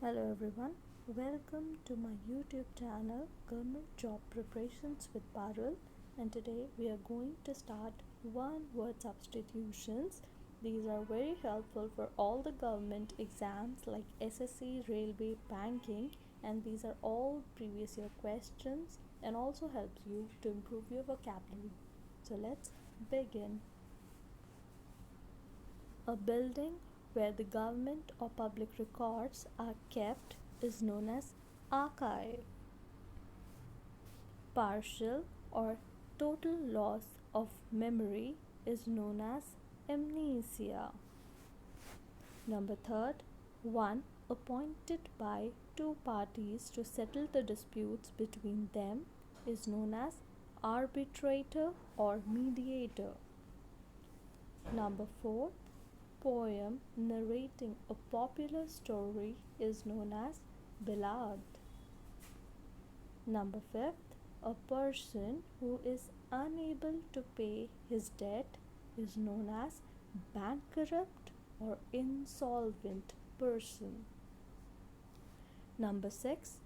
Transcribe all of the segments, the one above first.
Hello everyone, welcome to my YouTube channel Government Job Preparations with Parul, and today we are going to start one word substitutions. These are very helpful for all the government exams like SSC, Railway, Banking, and these are all previous year questions and also helps you to improve your vocabulary. So let's begin. A building where the government or public records are kept is known as archive. Partial or total loss of memory is known as amnesia. Number third, one appointed by two parties to settle the disputes between them is known as arbitrator or mediator. Number four, poem narrating a popular story is known as ballad. Number 5, a person who is unable to pay his debt is known as bankrupt or insolvent person. Number 6,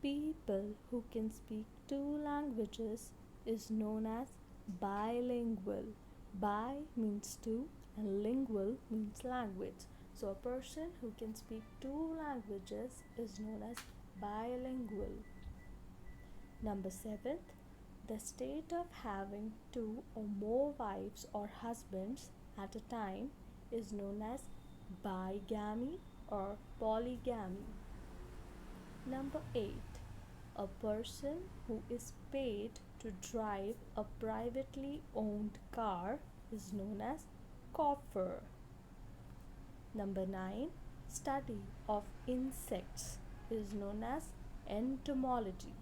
people who can speak two languages is known as bilingual. Bi means two and lingual means language. So a person who can speak two languages is known as bilingual. Number 7, the state of having two or more wives or husbands at a time is known as bigamy or polygamy. Number 8, a person who is paid to drive a privately owned car is known as chauffeur. Number 9, study of insects is known as entomology.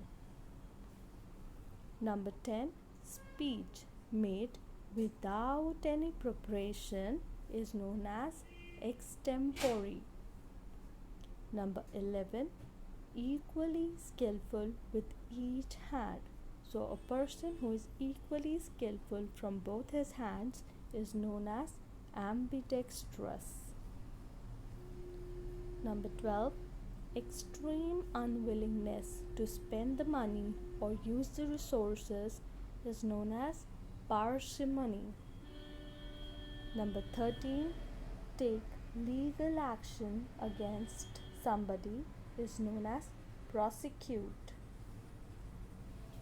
Number 10, speech made without any preparation is known as extempore. Number 11, equally skillful with each hand. So a person who is equally skillful from both his hands is known as ambidextrous. Number 12, extreme unwillingness to spend the money or use the resources is known as parsimony. Number 13, take legal action against somebody is known as prosecute.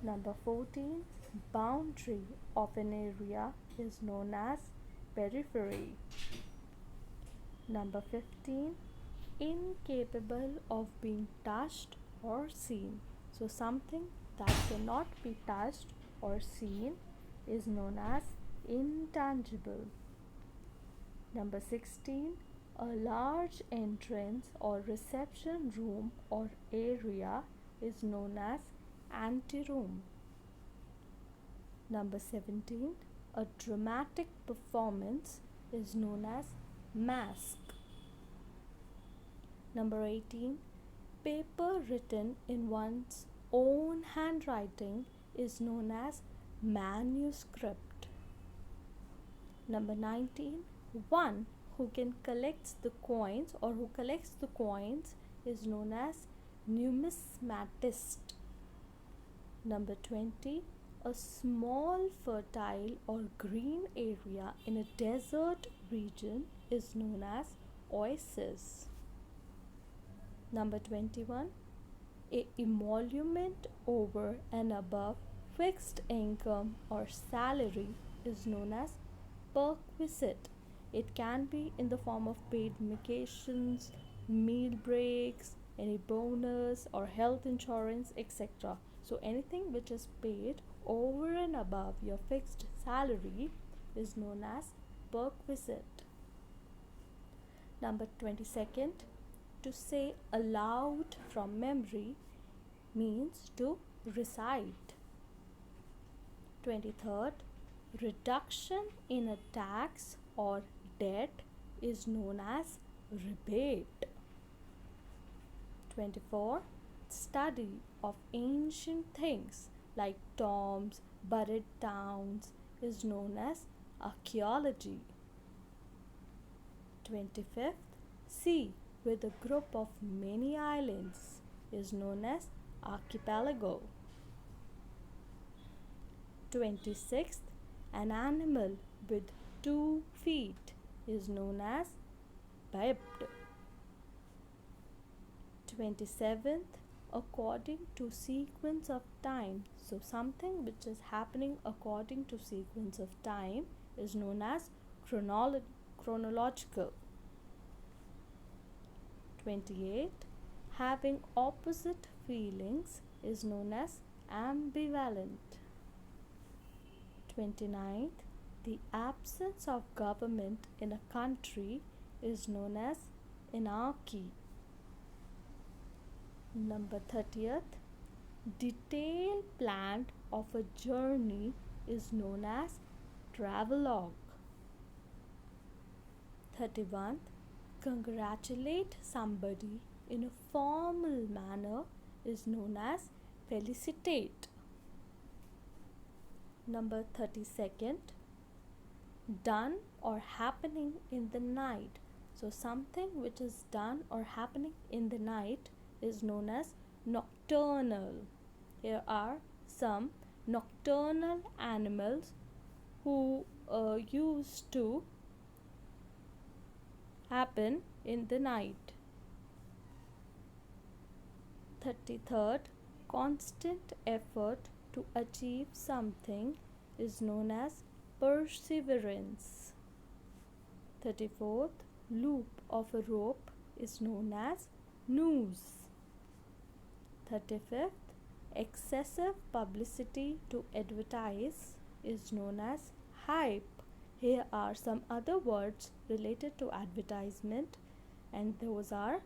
Number 14, boundary of an area is known as periphery. Number 15, incapable of being touched or seen. So something that cannot be touched or seen is known as intangible. Number 16, a large entrance or reception room or area is known as anteroom. Number 17, a dramatic performance is known as mask. Number 18, paper written in one's own handwriting is known as manuscript. Number 19, one who can collect the coins or who collects the coins is known as numismatist. Number 20, a small fertile or green area in a desert region is known as oasis. Number 21, a emolument over and above fixed income or salary is known as perquisite. It can be in the form of paid vacations, meal breaks, any bonus or health insurance, etc. So anything which is paid over and above your fixed salary is known as perquisite. Number 22nd, to say aloud from memory means to recite. 23rd, reduction in a tax or debt is known as rebate. 24, study of ancient things like tombs, buried towns is known as archaeology. 25th, see with a group of many islands is known as archipelago. 26th, an animal with 2 feet is known as biped. 27th, according to sequence of time. So something which is happening according to sequence of time is known as chronological. 28, having opposite feelings is known as ambivalent. 29th, the absence of government in a country is known as anarchy. Number 30th, detailed plan of a journey is known as travelogue. 31st, congratulate somebody in a formal manner is known as felicitate. Number 32nd, done or happening in the night. So something which is done or happening in the night is known as nocturnal. Here are some nocturnal animals who used to happen in the night. 33rd, constant effort to achieve something is known as perseverance. 34th, loop of a rope is known as noose. 35th, excessive publicity to advertise is known as hype. Here are some other words related to advertisement, and those are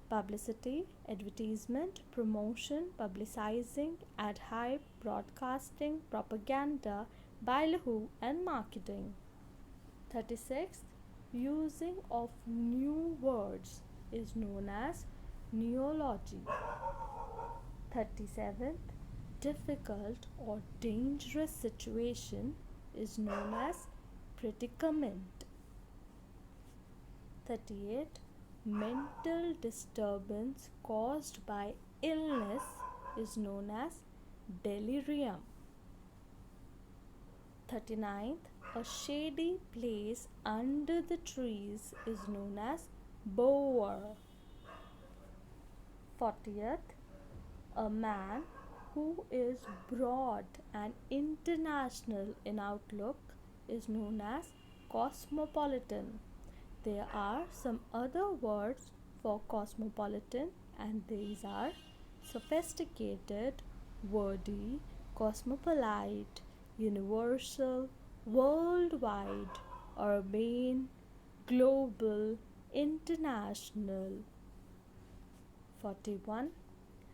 publicity, advertisement, promotion, publicizing, ad hype, broadcasting, propaganda, ballyhoo, and marketing. 36th, using of new words is known as neology. 37th, difficult or dangerous situation is known as predicament. 38th, mental disturbance caused by illness is known as delirium. 39th, a shady place under the trees is known as bower. 40th, a man who is broad and international in outlook is known as cosmopolitan. There are some other words for cosmopolitan, and these are sophisticated, wordy, cosmopolite, universal, worldwide, urbane, global, international. 41,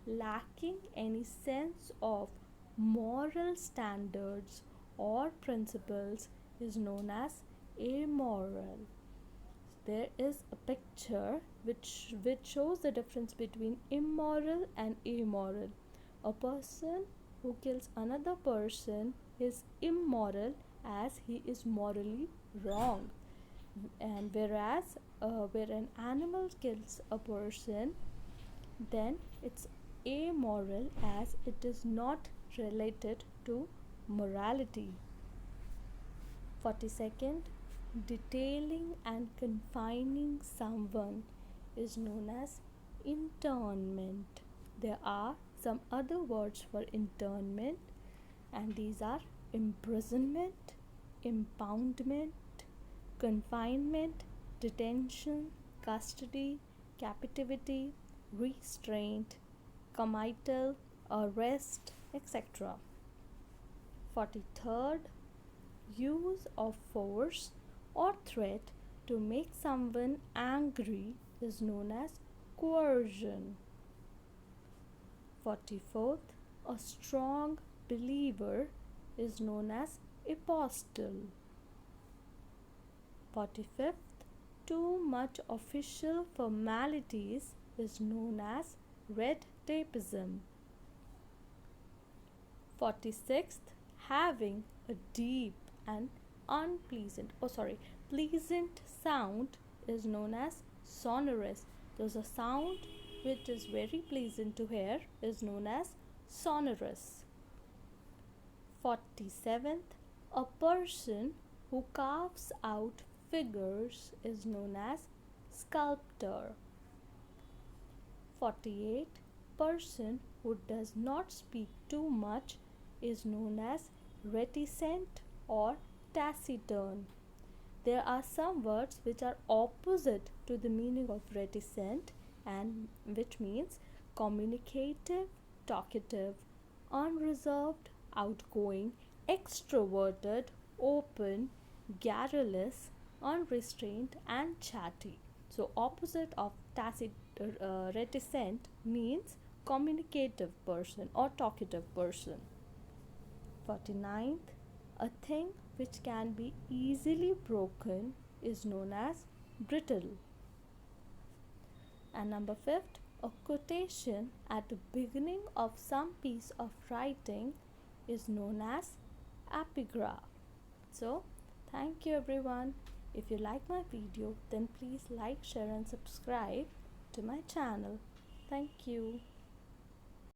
lacking any sense of moral standards or principles is known as amoral. There is a picture which shows the difference between immoral and amoral. A person who kills another person is immoral as he is morally wrong, and whereas where an animal kills a person, then it's amoral as it is not related to morality. 42nd, detailing and confining someone is known as internment. There are some other words for internment, and these are imprisonment, impoundment, confinement, detention, custody, captivity, restraint, committal, arrest, etc. 43rd, use of force or threat to make someone angry is known as coercion. 44th, a strong believer is known as apostle. 45th, too much official formalities is known as red tapeism. 46th, having a deep and pleasant sound is known as sonorous. There's a sound which is very pleasant to hear is known as sonorous. 47th, a person who carves out figures is known as sculptor. 48, person who does not speak too much is known as reticent or taciturn. There are some words which are opposite to the meaning of reticent, and which means communicative, talkative, unreserved, outgoing, extroverted, open, garrulous, unrestrained, and chatty. So opposite of reticent means communicative person or talkative person. 49th, a thing which can be easily broken is known as brittle. And number 5th, a quotation at the beginning of some piece of writing is known as epigraph. So thank you everyone. If you like my video, then please like, share and subscribe to my channel. Thank you.